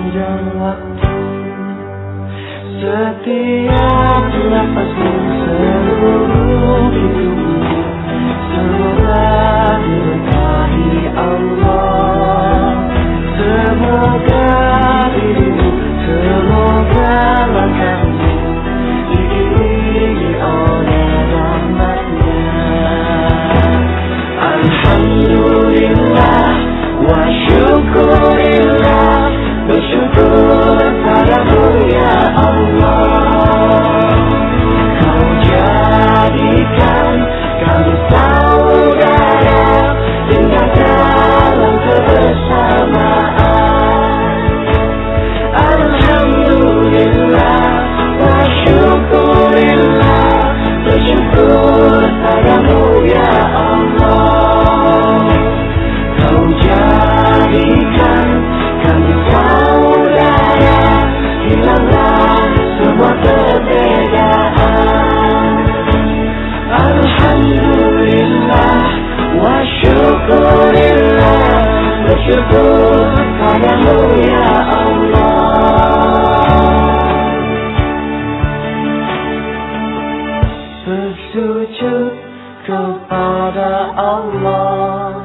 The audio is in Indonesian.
sepanjang waktu. Setiap nafasmu, seluruh hidupmu, semoga diberkahi Allah. Semoga dirimu, semoga langkahmu diiringi oleh rahmatnya. Alhamdulillah wa syukurillah, bersyukur padamu ya Allah. Kau jadikan kami saudara hingga dalam kebersamaan. Alhamdulillah wa syukurillah, bersyukur padamu ya Allah. Kau jadikan kami saudara, hilanglah semua perbedaan. Alhamdulillah wa syukurillah, bersyukur padamu ya Allah. Bersujud kepada Allah,